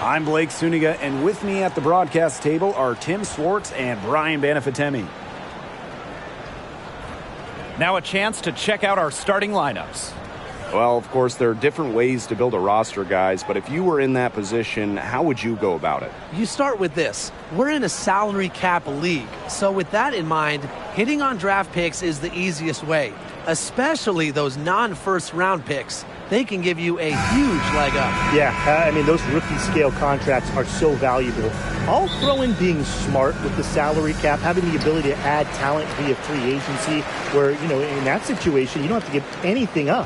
I'm Blake Suniga, and with me at the broadcast table are Tim Swartz and Brian Banafitemi. Now a chance to check out our starting lineups. Well, of course, there are different ways to build a roster, guys, but if you were in that position, how would you go about it? You start with this. We're in a salary cap league, so with that in mind, hitting on draft picks is the easiest way, especially those non-first round picks. They can give you a huge leg up. Yeah, I mean, those rookie-scale contracts are so valuable. I'll throw in being smart with the salary cap, having the ability to add talent via free agency, where, you know, in that situation, you don't have to give anything up.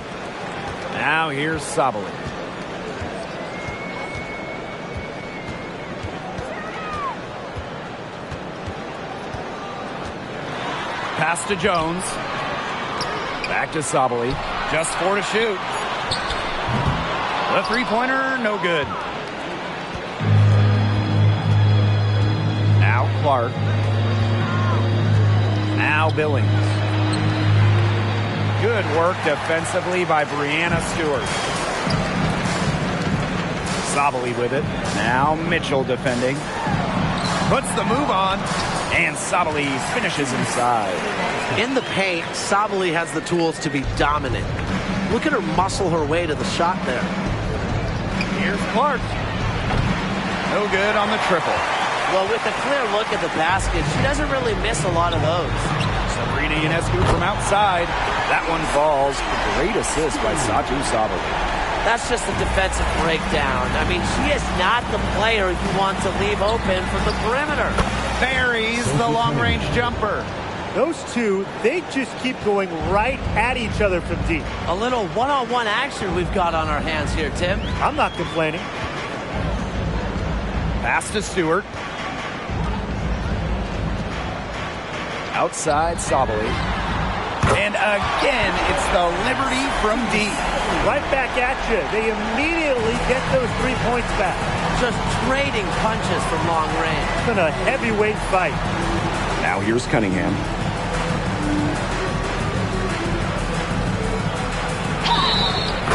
Now here's Sabali. Pass to Jones. Back to Sabali. Just 4 to shoot. The three-pointer, no good. Now Clark. Now Billings. Good work defensively by Breanna Stewart. Sabali with it. Now Mitchell defending. Puts the move on. And Sabali finishes inside. In the paint, Sabali has the tools to be dominant. Look at her muscle her way to the shot there. Here's Clark. No good on the triple. Well, with a clear look at the basket, she doesn't really miss a lot of those. Sabrina Ionescu from outside. That one falls. Great assist by Satu Sabali. That's just a defensive breakdown. I mean, she is not the player you want to leave open from the perimeter. Buries the long-range jumper. Those two, they just keep going right at each other from deep. A little one-on-one action we've got on our hands here, Tim. I'm not complaining. Pass to Stewart. Outside Sabali. And again, it's the Liberty from deep. Right back at you. They immediately get those 3 points back. Just trading punches from long range. It's been a heavyweight fight. Now here's Cunningham.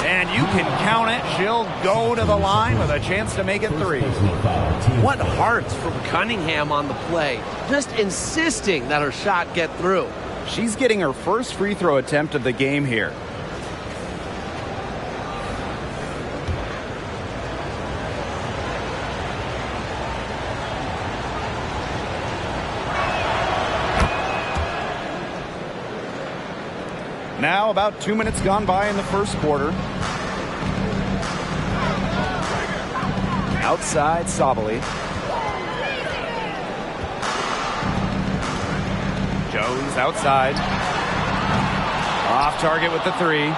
And you can count it. She'll go to the line with a chance to make it 3. What heart from Cunningham on the play. Just insisting that her shot get through. She's getting her first free throw attempt of the game here. Now about 2 minutes gone by in the first quarter. Outside Sabali. Jones outside. Off target with the 3.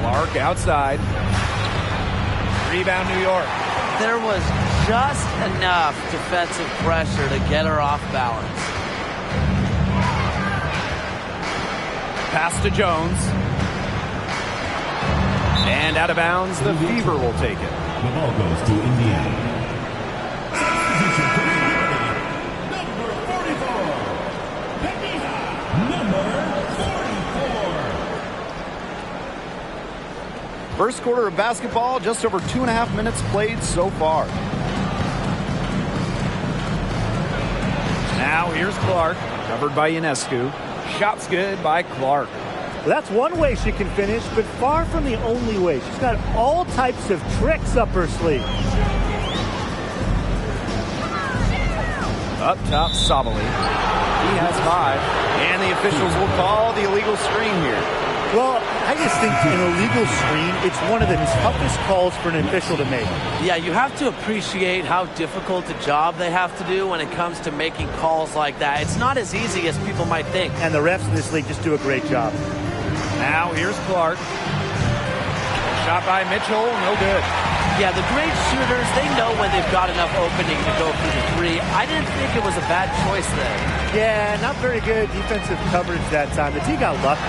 Clark outside. Rebound New York. There was just enough defensive pressure to get her off balance. Pass to Jones. And out of bounds, the Fever will take it. The ball goes to Indiana. Number 44. Number 44. First quarter of basketball, just over 2.5 minutes played so far. Now here's Clark, covered by Ionescu. Shot's good by Clark. Well, that's one way she can finish, but far from the only way. She's got all types of tricks up her sleeve. Up top, Sabali. He has 5. And the officials will call the illegal screen here. Well, I just think an illegal screen, it's one of the toughest calls for an official to make. Yeah, you have to appreciate how difficult a job they have to do when it comes to making calls like that. It's not as easy as people might think. And the refs in this league just do a great job. Now here's Clark. Shot by Mitchell, no good. Yeah, the great shooters, they know when they've got enough opening to go for the 3. I didn't think it was a bad choice there. Yeah, not very good defensive coverage that time. The team got lucky.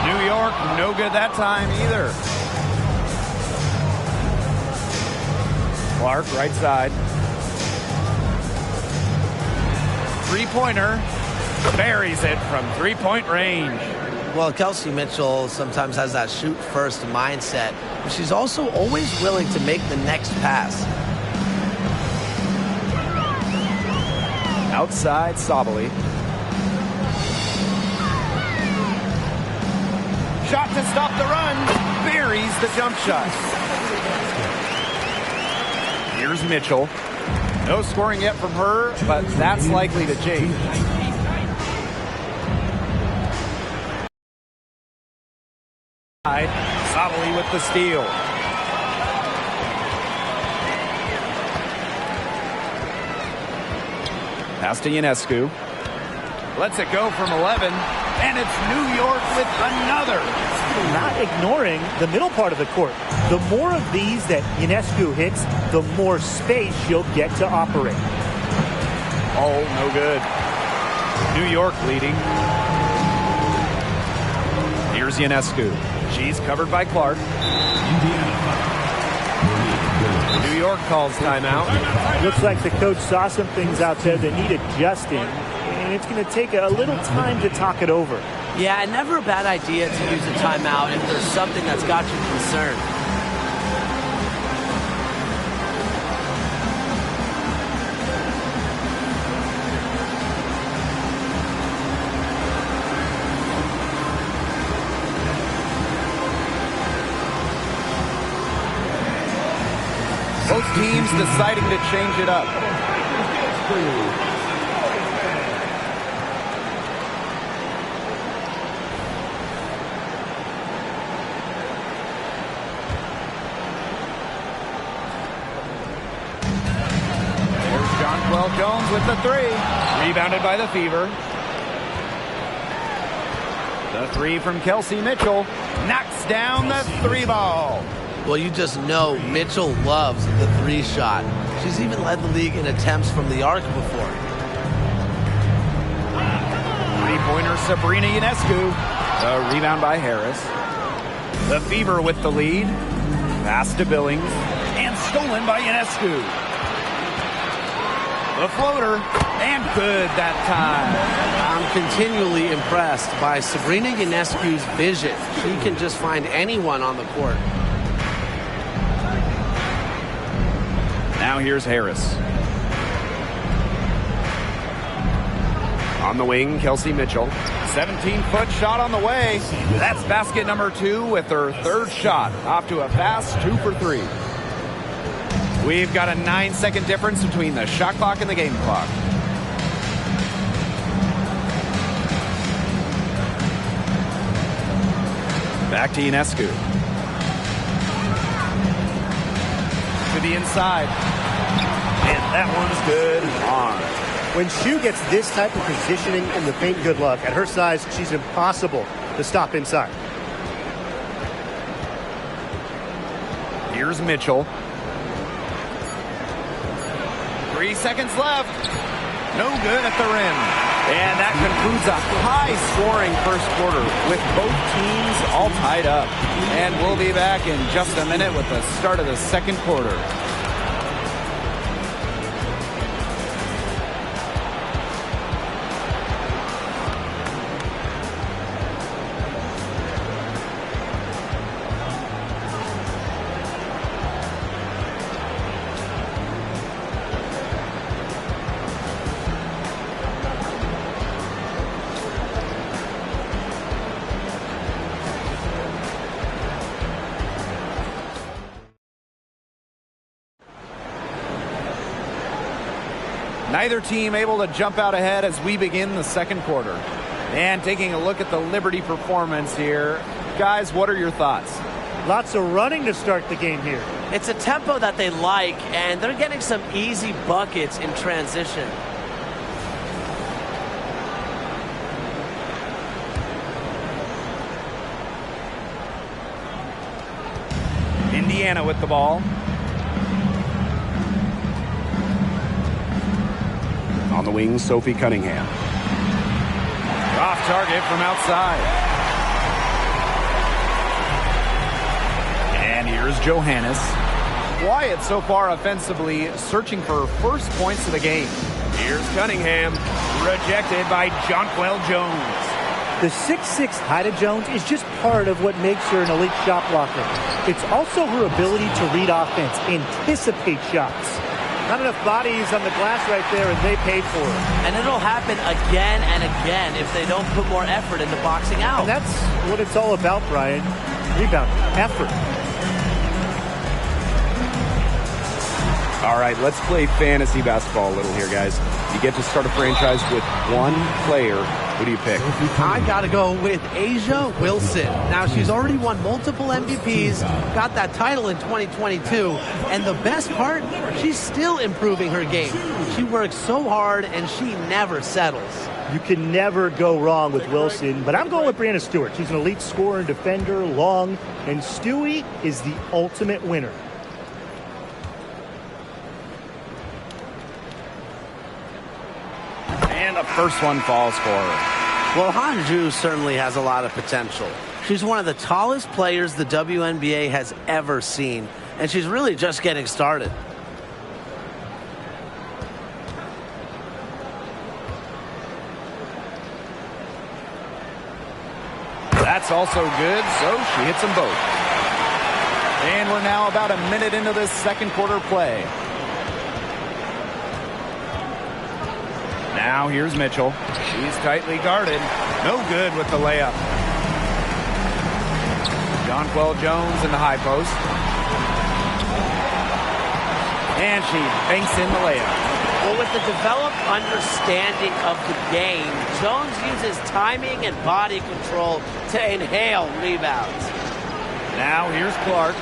New York, no good that time either. Clark, right side. Three-pointer. Buries it from three-point range. Well, Kelsey Mitchell sometimes has that shoot-first mindset. but she's also always willing to make the next pass. Outside Sabali. Shot to stop the run. Buries the jump shot. Here's Mitchell. No scoring yet from her, but that's likely to change. Sabali with the steal. Pass to Ionescu. Lets it go from 11, and it's New York with another. Not ignoring the middle part of the court. The more of these that Ionescu hits, the more space she'll get to operate. Oh, no good. New York leading. Here's Ionescu. She's covered by Clark. New York calls timeout. Looks like the coach saw some things out there that need adjusting, and it's going to take a little time to talk it over. Yeah, never a bad idea to use a timeout if there's something that's got you concerned. Both teams deciding to change it up. Jones with the three. Rebounded by the Fever. The three from Kelsey Mitchell. Knocks down the three ball. Well, you just know Mitchell loves the three shot. She's even led the league in attempts from the arc before. Three-pointer Sabrina Ionescu. The rebound by Harris. The Fever with the lead. Pass to Billings. And stolen by Ionescu. The floater, and good that time. I'm continually impressed by Sabrina Ionescu's vision. She can just find anyone on the court. Now here's Harris. On the wing, Kelsey Mitchell. 17-foot shot on the way. That's basket number 2 with her third shot. Off to a fast 2 for 3. We've got a 9-second difference between the shot clock and the game clock. Back to Ionescu. To the inside. And that one's good on. When Shu gets this type of positioning in the paint, good luck. At her size, she's impossible to stop inside. Here's Mitchell. 3 seconds left. No good at the rim. And that concludes a high-scoring first quarter with both teams all tied up. And we'll be back in just a minute with the start of the second quarter. Neither team able to jump out ahead as we begin the second quarter. And taking a look at the Liberty performance here. Guys, what are your thoughts? Lots of running to start the game here. It's a tempo that they like, and they're getting some easy buckets in transition. Indiana with the ball. On the wing, Sophie Cunningham. Off target from outside. And here's Johannes. Quiet so far offensively, searching for first points of the game. Here's Cunningham, rejected by Jonquel Jones. The 6'6" height of Jones is just part of what makes her an elite shot blocker. It's also her ability to read offense, anticipate shots. Not enough bodies on the glass right there, and they paid for it. And it'll happen again and again if they don't put more effort into boxing out. And that's what it's all about, Brian. Rebound, effort. All right, let's play fantasy basketball a little here, guys. You get to start a franchise with one player. Who do you pick? I got to go with Asia Wilson. Now, she's already won multiple MVPs, got that title in 2022, and the best part, she's still improving her game. She works so hard, and she never settles. You can never go wrong with Wilson, but I'm going with Breanna Stewart. She's an elite scorer and defender, long, and Stewie is the ultimate winner. And the first one falls for her. Well, Hanju certainly has a lot of potential. She's one of the tallest players the WNBA has ever seen, and she's really just getting started. That's also good, so she hits them both. And we're now about a minute into this second quarter play. Now here's Mitchell. She's tightly guarded. No good with the layup. Jonquel Jones in the high post. And she banks in the layup. Well, with the developed understanding of the game, Jones uses timing and body control to inhale rebounds. Now here's Clark.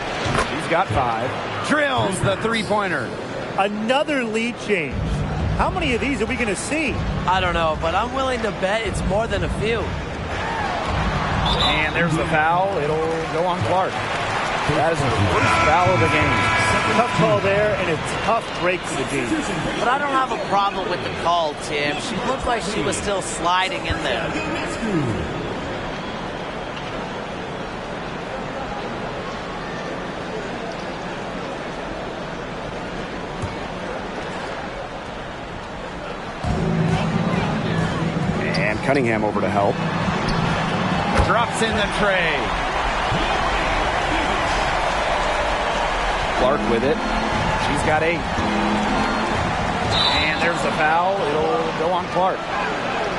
She's got 5. Drills the three-pointer. Another lead change. How many of these are we going to see? I don't know, but I'm willing to bet it's more than a few. And there's the foul. It'll go on Clark. That is the first foul of the game. Tough call there, and a tough break for the D. But I don't have a problem with the call, Tim. She looked like she was still sliding in there. And Cunningham over to help. Drops in the tray. Clark with it. She's got 8. And there's the foul. It'll go on Clark.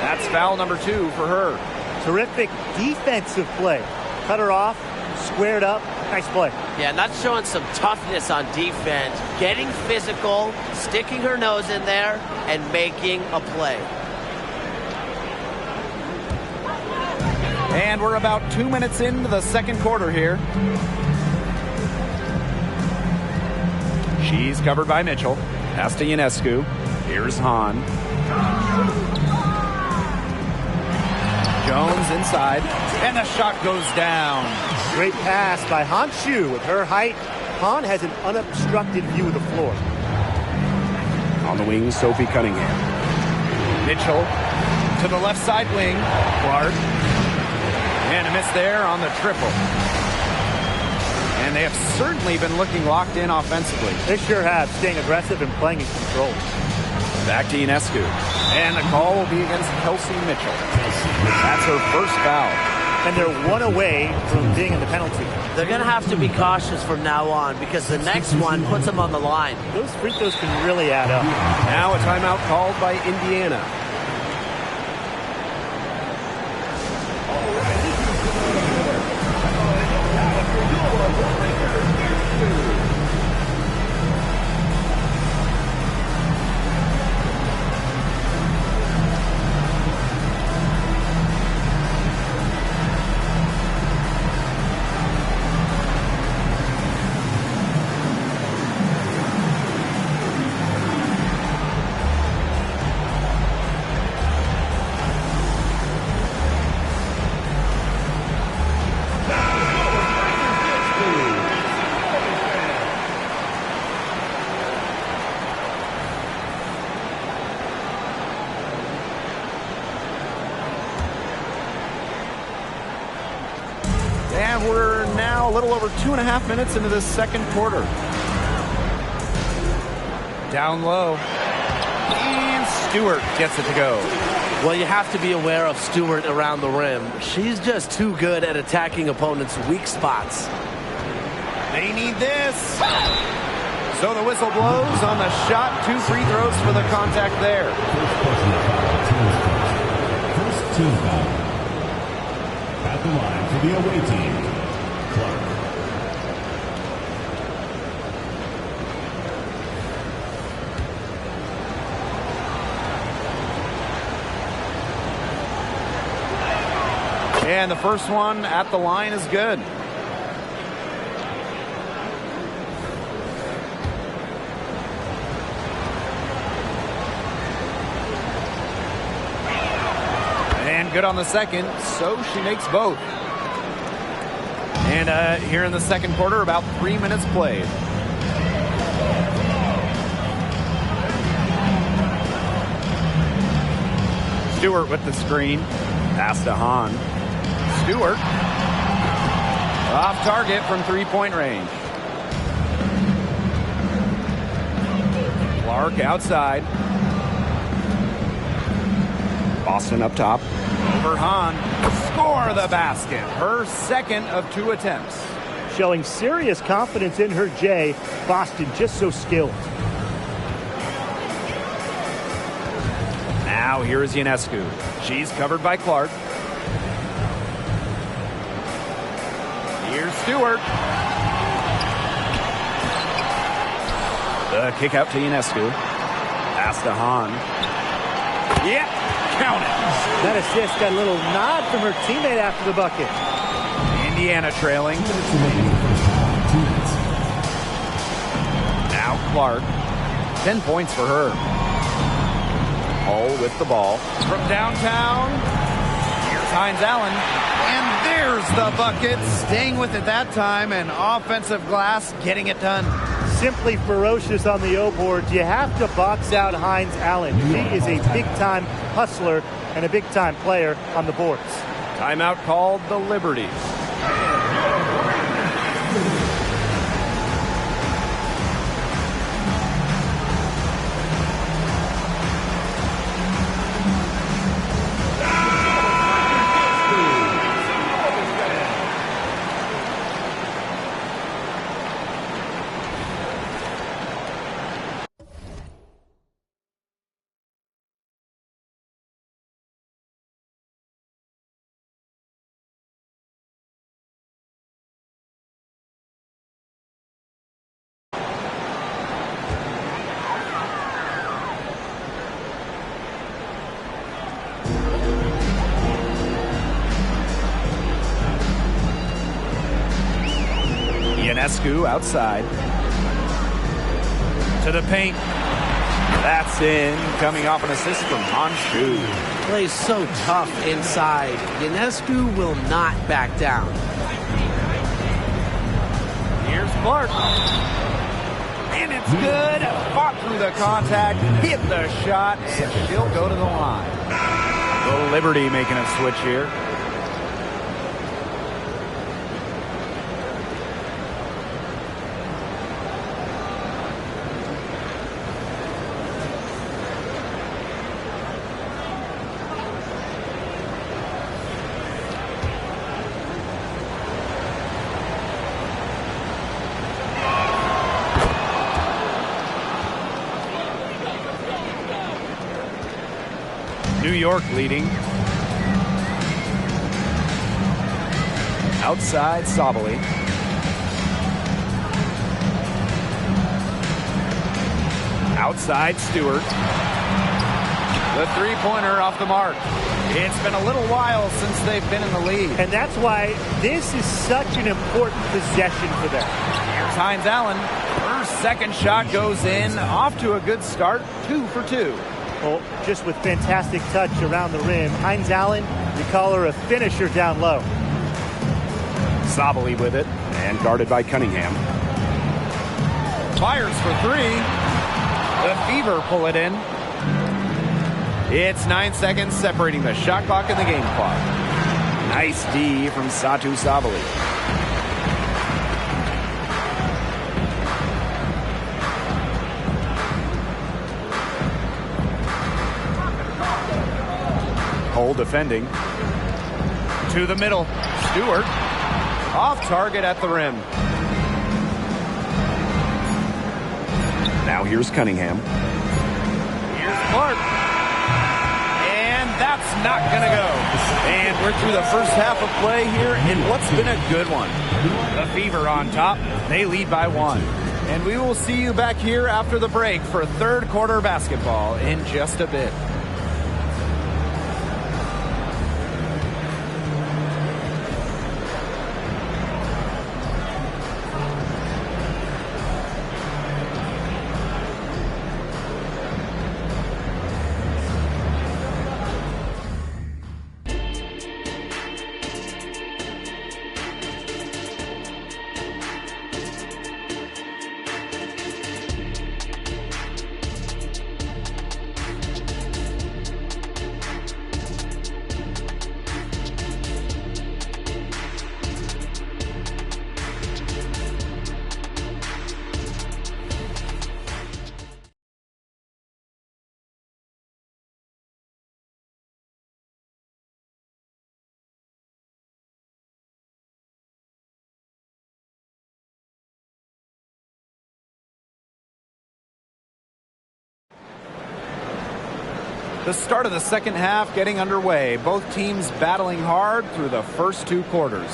That's foul number 2 for her. Terrific defensive play. Cut her off, squared up. Nice play. Yeah, and that's showing some toughness on defense. Getting physical, sticking her nose in there, and making a play. And we're about 2 minutes into the second quarter here. She's covered by Mitchell. Pass to Ionescu. Here's Hahn. Jones inside. And the shot goes down. Great pass by Hanshu. With her height, Hahn has an unobstructed view of the floor. On the wing, Sophie Cunningham. Mitchell to the left side wing. Clark. And a miss there on the triple. And they have certainly been looking locked in offensively. They sure have, staying aggressive and playing in control. Back to Ionescu. And the call will be against Kelsey Mitchell. That's her first foul. And they're 1 away from being in the penalty. They're going to have to be cautious from now on because the next one puts them on the line. Those free throws can really add up. Now a timeout called by Indiana. And we're now a little over 2.5 minutes into this second quarter. Down low. And Stewart gets it to go. Well, you have to be aware of Stewart around the rim. She's just too good at attacking opponents' weak spots. They need this. So the whistle blows on the shot. 2 free throws for the contact there. First team foul. At the line for the away team, Clark. And the first one at the line is good. And good on the second, so she makes both. And here in the second quarter, about 3 minutes played. Stewart with the screen. Pass to Hahn. Stewart off target from 3-point range. Clark outside. Boston up top. Over Hahn. Score the basket. Her second of 2 attempts. Showing serious confidence in her J. Boston just so skilled. Now here is Ionescu. She's covered by Clark. Here's Stewart. The kick out to Ionescu. Pass to Hahn. Yep, count it. That assist got a little nod from her teammate after the bucket. Indiana trailing. Now Clark. 10 points for her. Hull with the ball. From downtown. Here's Hines Allen. And there's the bucket. Staying with it that time. And offensive glass getting it done. Simply ferocious on the O-boards. You have to box out Hines Allen. She is a big-time hustler and a big-time player on the boards. Timeout called the Liberties. Ionescu outside. To the paint. That's in. Coming off an assist from Honshu. Plays so tough inside. Ionescu will not back down. Here's Clark. And it's good. Fought through the contact. Hit the shot. And she'll go to the line. The Liberty making a switch here. New York leading. Outside Sabali. Outside Stewart. The three-pointer off the mark. It's been a little while since they've been in the lead. And that's why this is such an important possession for them. Here's Hines Allen. Her second shot goes in. Off to a good start. 2 for 2. Well, just with fantastic touch around the rim. Hines Allen, you call her a finisher down low. Sabali with it, and guarded by Cunningham. Fires for 3. The Fever pull it in. It's 9 seconds separating the shot clock and the game clock. Nice D from Satu Sabali. Cole defending. To the middle. Stewart. Off target at the rim. Now here's Cunningham. Here's Clark. And that's not going to go. And we're through the first half of play here in what's been a good one. The Fever on top. They lead by 1. And we will see you back here after the break for third quarter basketball in just a bit. The start of the second half getting underway. Both teams battling hard through the first 2 quarters.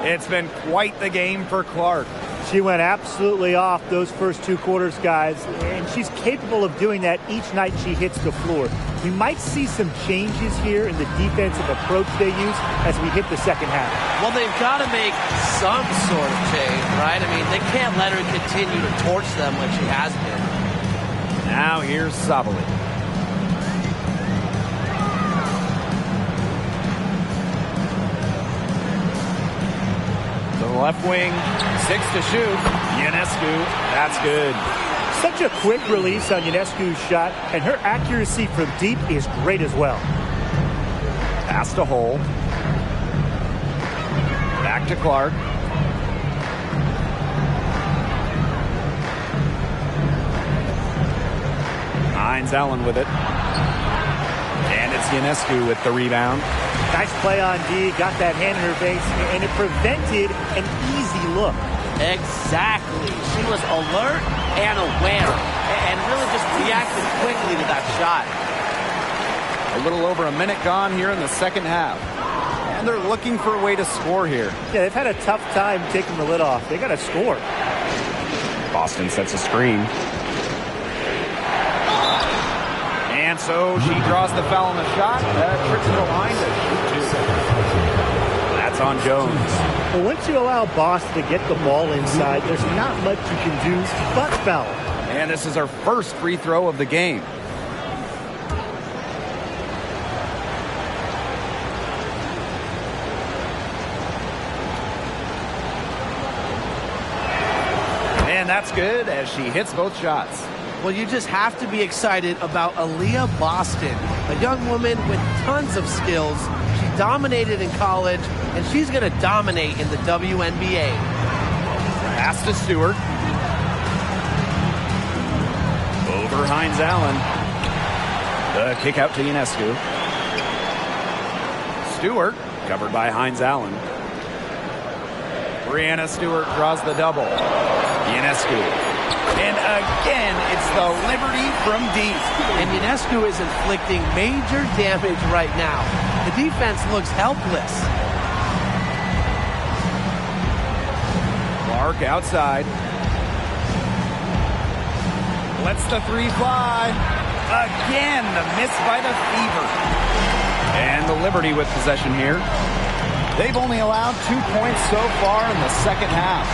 It's been quite the game for Clark. She went absolutely off those first 2 quarters, guys, and she's capable of doing that each night she hits the floor. We might see some changes here in the defensive approach they use as we hit the second half. Well, they've got to make some sort of change, right? I mean, they can't let her continue to torch them like she has been. Now here's Sabali. The left wing, 6 to shoot. Ionescu, that's good. Such a quick release on Ionescu's shot, and her accuracy from deep is great as well. Pass to Hole. Back to Clark. Hines Allen with it. And it's Ionescu with the rebound. Nice play on D, got that hand in her face, and it prevented an easy look. Exactly. She was alert and aware, and really just reacted quickly to that shot. A little over a minute gone here in the second half. And they're looking for a way to score here. Yeah, they've had a tough time taking the lid off. They got to score. Boston sets a screen. And so she draws the foul on the shot. Trips to the line to shoot 2. That's on Jones. Well, once you allow Boston to get the ball inside, there's not much you can do but foul. And this is our first free throw of the game. And that's good as she hits both shots. Well, you just have to be excited about Aaliyah Boston, a young woman with tons of skills. She dominated in college, and she's going to dominate in the WNBA. Pass to Stewart. Over Hines Allen. The kick out to Ionescu. Stewart, covered by Hines Allen. Breanna Stewart draws the double. Ionescu. And again, it's the liberty from deep. And Ionescu is inflicting major damage right now. The defense looks helpless. Clark outside. Lets the 3 fly. Again, the miss by the Fever. And the Liberty with possession here. They've only allowed 2 points so far in the second half.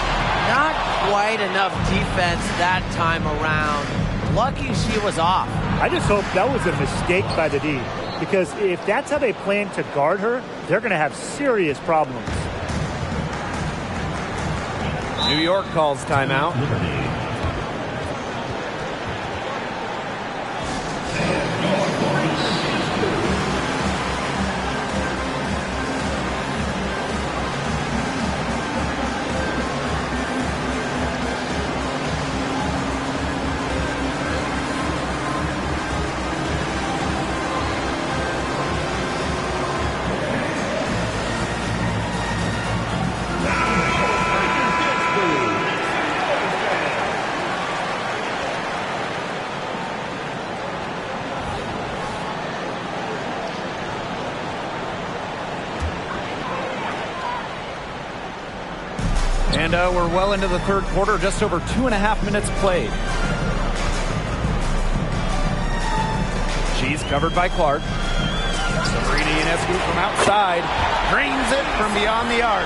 Not quite enough defense that time around. Lucky she was off. I just hope that was a mistake by the D, because if that's how they plan to guard her, they're going to have serious problems. New York calls timeout. And we're well into the third quarter, just over 2.5 minutes played. She's covered by Clark. Breanna Ionescu from outside. Drains it from beyond the arc.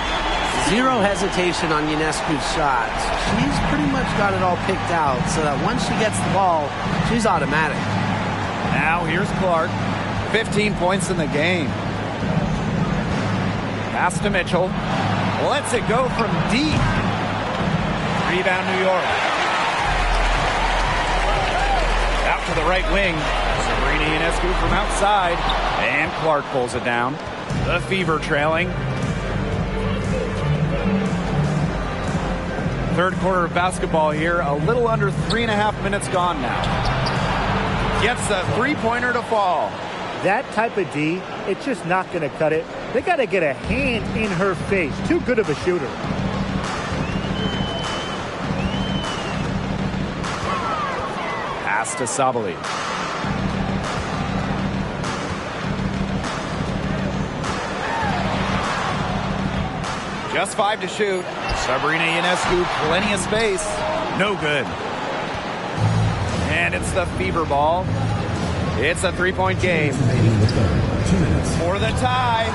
Zero hesitation on Ionescu's shots. She's pretty much got it all picked out so that once she gets the ball, she's automatic. Now here's Clark. 15 points in the game. Pass to Mitchell. Lets it go from deep. Rebound New York. Out to the right wing. Breanna Ionescu from outside. And Clark pulls it down. The Fever trailing. Third quarter of basketball here. A little under 3.5 minutes gone now. Gets the three-pointer to fall. That type of D, it's just not going to cut it. They got to get a hand in her face. Too good of a shooter. Pass to Sabali. Just 5 to shoot. Breanna Ionescu, plenty of space. No good. And it's the Fever ball. It's a three-point game. For the tie.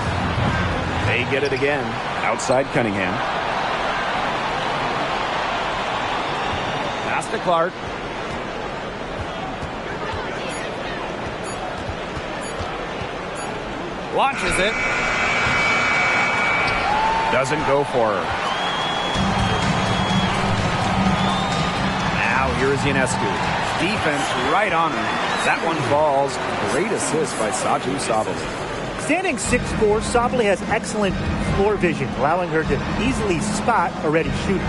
They get it again. Outside Cunningham. Pass to Clark. Launches it. Doesn't go for her. Now here's Ionescu. Defense right on her. That one falls. Great assist by Saju Sabali. Standing 6'4", Sabali has excellent floor vision, allowing her to easily spot a ready shooter.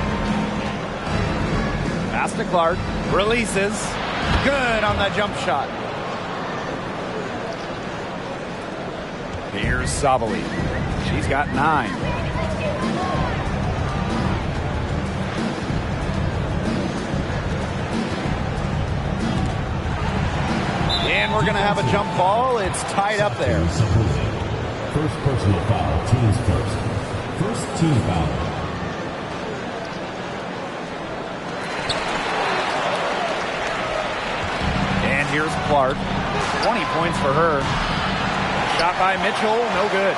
Pass to Clark. Releases. Good on the jump shot. Here's Sabali. She's got 9. And we're going to have a jump ball. It's tied up there. First personal foul. Teams first. First team foul. And here's Clark. 20 points for her. Shot by Mitchell. No good.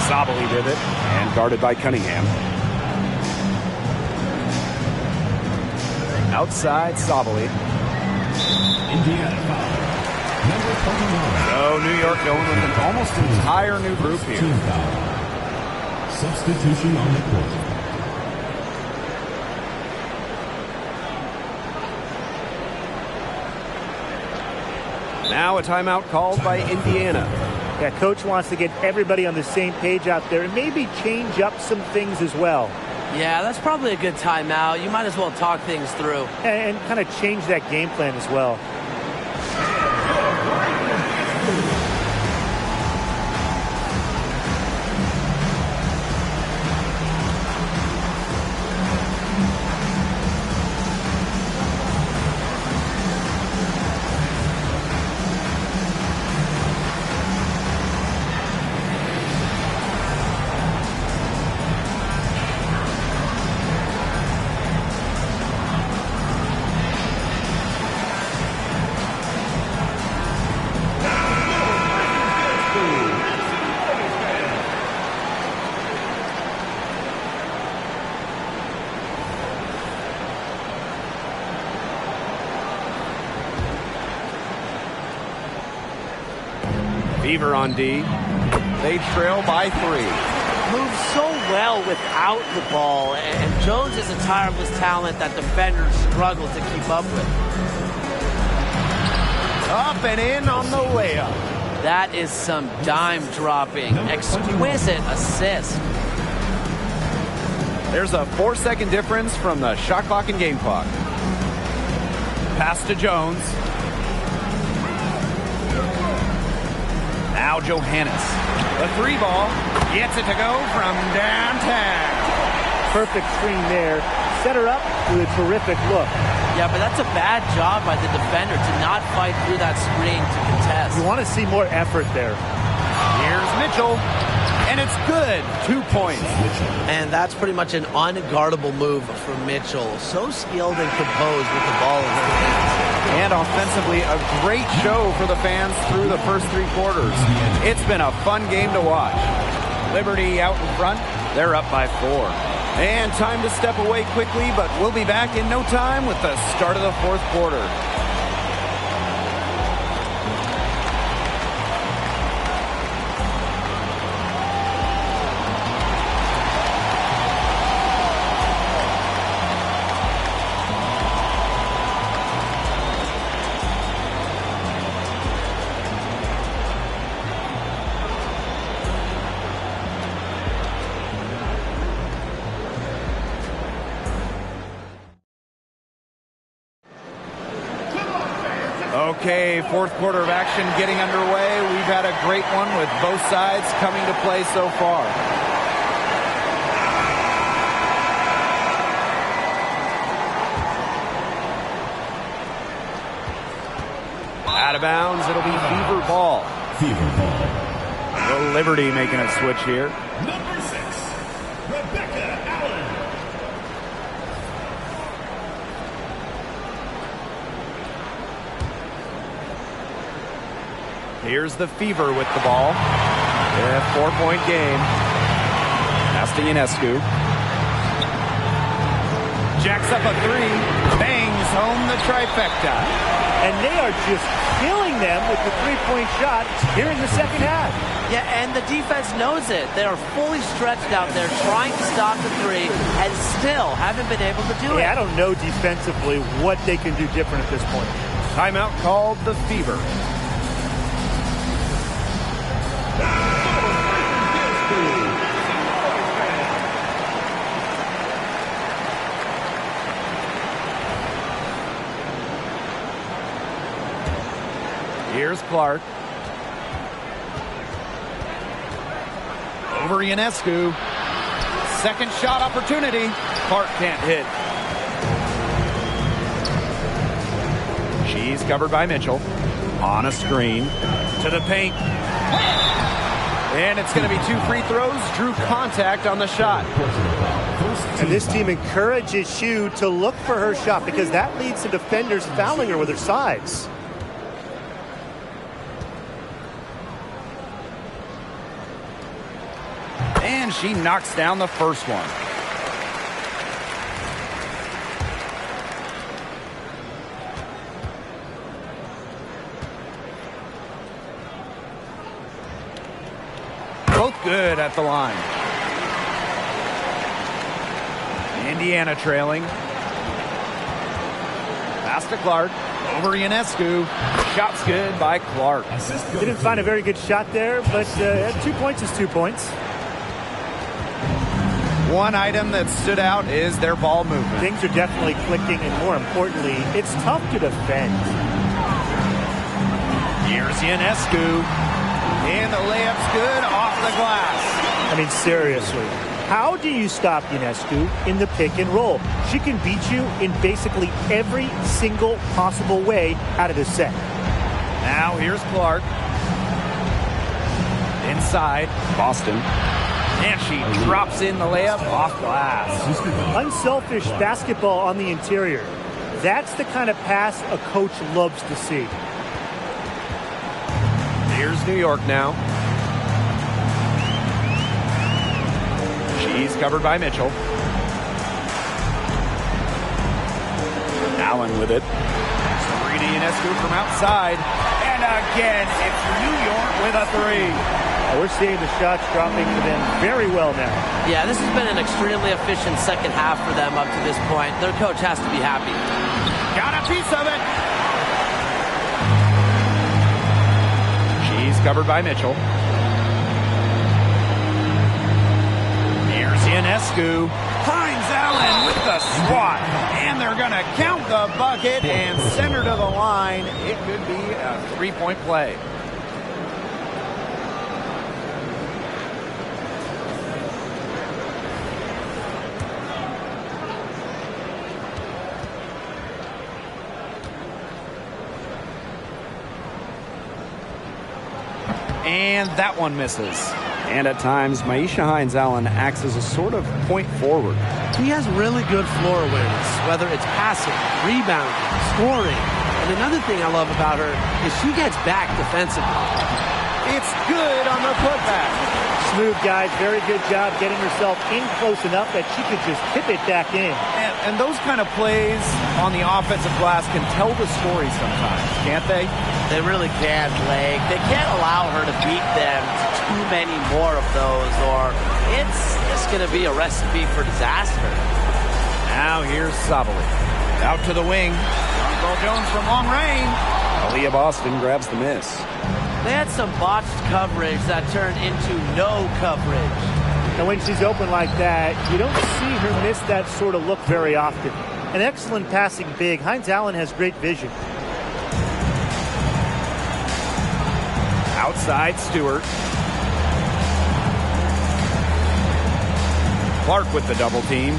Sabali did it. And guarded by Cunningham. Outside Sabali. Indiana foul. Number 29. So New York going with an almost entire new group here. Team foul. Substitution on the court. Now a timeout called by Indiana. Yeah, coach wants to get everybody on the same page out there and maybe change up some things as well. Yeah, that's probably a good timeout. You might as well talk things through. And kind of change that game plan as well. Fever on D. They trail by 3. Moves so well without the ball, and Jones is a tireless talent that defenders struggle to keep up with. Up and in on the layup. That is some dime dropping. Exquisite assist. There's a 4-second difference from the shot clock and game clock. Pass to Jones. Now Johannes. The 3 ball. Gets it to go from downtown. Perfect screen there. Set her up with a terrific look. Yeah, but that's a bad job by the defender to not fight through that screen to contest. You want to see more effort there. Here's Mitchell. And it's good. 2 points. And that's pretty much an unguardable move from Mitchell. So skilled and composed with the ball in his hands. And offensively, a great show for the fans through the first 3 quarters. It's been a fun game to watch. Liberty out in front. They're up by 4. And time to step away quickly, but we'll be back in no time with the start of the 4th quarter. Okay, 4th quarter of action getting underway. We've had a great one with both sides coming to play so far. Out of bounds, it'll be Fever ball. Fever ball. The Liberty making a switch here. Number 6, Rebecca Allen. Here's the Fever with the ball. Yeah, 4-point game. Pass to Ionescu. Jacks up a 3. Bangs home the trifecta. And they are just killing them with the three-point shot here in the second half. Yeah, and the defense knows it. They are fully stretched out there trying to stop the 3 and still haven't been able to do it. I don't know defensively what they can do different at this point. Timeout called the Fever. Here's Clark. Over Ionescu. Second shot opportunity. Clark can't hit. She's covered by Mitchell. On a screen. To the paint. And it's going to be 2 free throws. Drew contact on the shot. And this team encourages you to look for her shot because that leads to defenders fouling her with their sides. And she knocks down the first one. Both good at the line. Indiana trailing. Pass to Clark. Over Ionescu. Shot's good by Clark. Didn't find a very good shot there, but 2 points is 2 points. One item that stood out is their ball movement. Things are definitely clicking, and more importantly, it's tough to defend. Here's Ionescu. And the layup's good off the glass. I mean, seriously, how do you stop Ionescu in the pick and roll? She can beat you in basically every single possible way out of this set. Now here's Clark. Inside. Boston. And she drops in the layup off glass. Unselfish basketball on the interior. That's the kind of pass a coach loves to see. Here's New York now. She's covered by Mitchell. Allen with it. Sabrina Ionescu from outside. And again, it's New York with a 3. We're seeing the shots dropping for them very well now. Yeah, this has been an extremely efficient second half for them up to this point. Their coach has to be happy. Got a piece of it. She's covered by Mitchell. Here's Ionescu. Finds Allen with the swat. And they're going to count the bucket and send her to the line. It could be a 3-point play. And that one misses. And at times, Maisha Hines-Allen acts as a sort of point forward. He has really good floor awareness, whether it's passing, rebounding, scoring. And another thing I love about her is she gets back defensively. It's good on the putback. Smooth, guys. Very good job getting herself in close enough that she could just tip it back in. And those kind of plays on the offensive glass can tell the story sometimes, can't they? They really can, Blake. They can't allow her to beat them to too many more of those, or it's just going to be a recipe for disaster. Now here's Sabali. Out to the wing. Ball Jones from long range. Aaliyah Boston grabs the miss. They had some botched coverage that turned into no coverage. And when she's open like that, you don't see her miss that sort of look very often. An excellent passing big. Hines-Allen has great vision. Outside Stewart. Clark with the double team.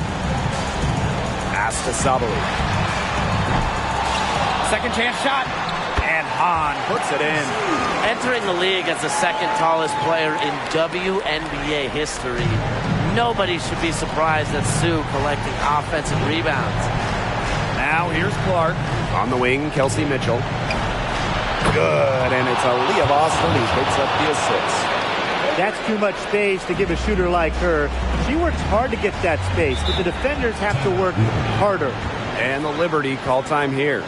Pass to Sabali. Second chance shot. And Hahn puts it in. Entering the league as the second tallest player in WNBA history, nobody should be surprised at Sue collecting offensive rebounds. Now here's Clark. On the wing, Kelsey Mitchell. Good, and it's Aaliyah Boston who picks up the assist. That's too much space to give a shooter like her. She works hard to get that space, but the defenders have to work harder. And the Liberty call time here.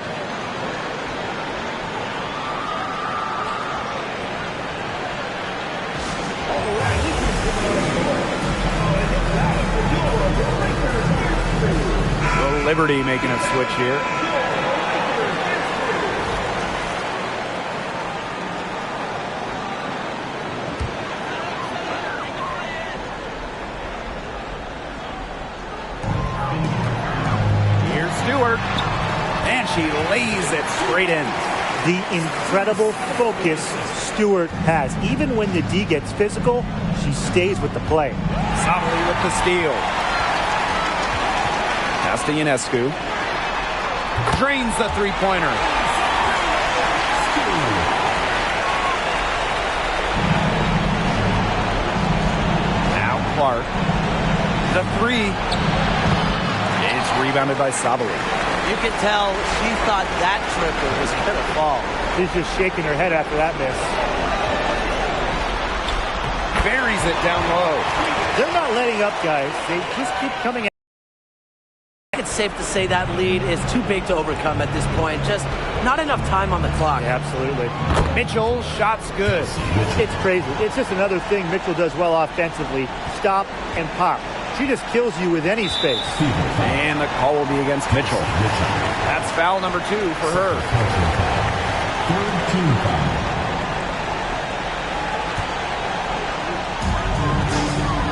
The Liberty making a switch here. Here's Stewart. And she lays it straight in. The incredible focus Stewart has. Even when the D gets physical, she stays with the play. Sabali with the steal. Pass to Ionescu. Drains the three-pointer. Now Clark. The three. It's rebounded by Sabali. You can tell she thought that triple was going to fall. She's just shaking her head after that miss. Buries it down low. They're not letting up, guys. They just keep coming out. It's safe to say that lead is too big to overcome at this point. Just not enough time on the clock. Yeah, absolutely. Mitchell's shot's good. It's crazy. It's just another thing Mitchell does well offensively. Stop and pop. She just kills you with any space. And the call will be against Mitchell. That's foul number 2 for her. Third team foul.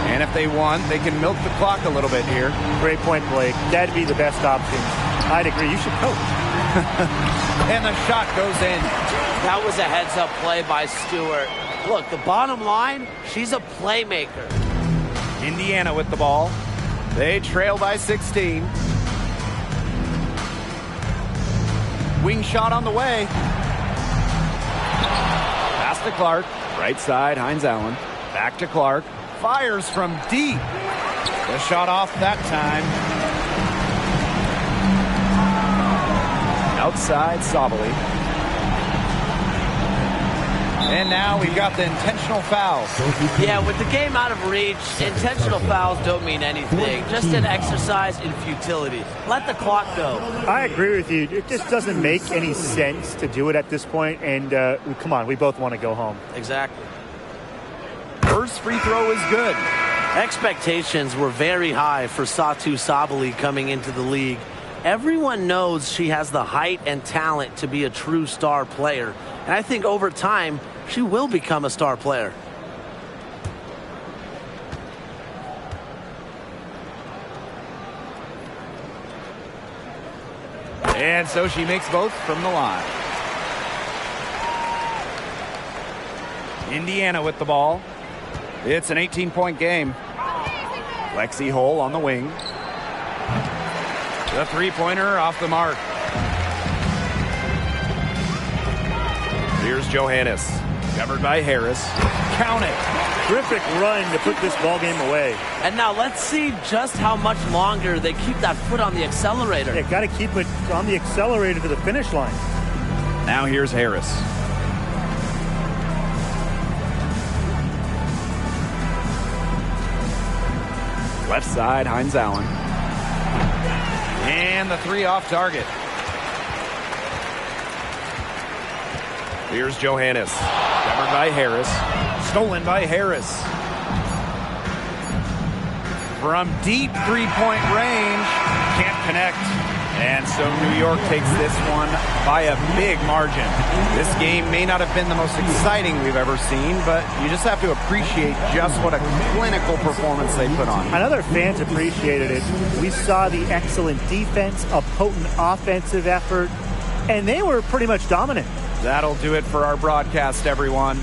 And if they want, they can milk the clock a little bit here. Great point, Blake. That'd be the best option. I'd agree. You should coach. And the shot goes in. That was a heads-up play by Stewart. Look, the bottom line, she's a playmaker. Indiana with the ball. They trail by 16. Wing shot on the way. Pass to Clark. Right side, Hines-Allen. Back to Clark. Fires from deep. The shot off that time. Outside, Sabali. And now we've got the intentional foul. Yeah, with the game out of reach, intentional fouls don't mean anything. Just an exercise in futility. Let the clock go. I agree with you. It just doesn't make any sense to do it at this point. And come on, we both want to go home. Exactly. First free throw is good. Expectations were very high for Satou Sabali coming into the league. Everyone knows she has the height and talent to be a true star player. And I think over time, she will become a star player. And so she makes both from the line. Indiana with the ball. It's an 18-point game. Lexi Hull on the wing. The three-pointer off the mark. Here's Johannes. Covered by Harris. Count it. Terrific run to put this ball game away. And now let's see just how much longer they keep that foot on the accelerator. Yeah, got to keep it on the accelerator to the finish line. Now here's Harris. Left side, Hines Allen. And the three off target. Here's Johannes. Covered by Harris. Stolen by Harris. From deep three-point range. Can't connect. And so New York takes this one by a big margin. This game may not have been the most exciting we've ever seen, but you just have to appreciate just what a clinical performance they put on. I know their fans appreciated it. We saw the excellent defense, a potent offensive effort, and they were pretty much dominant. That'll do it for our broadcast, everyone.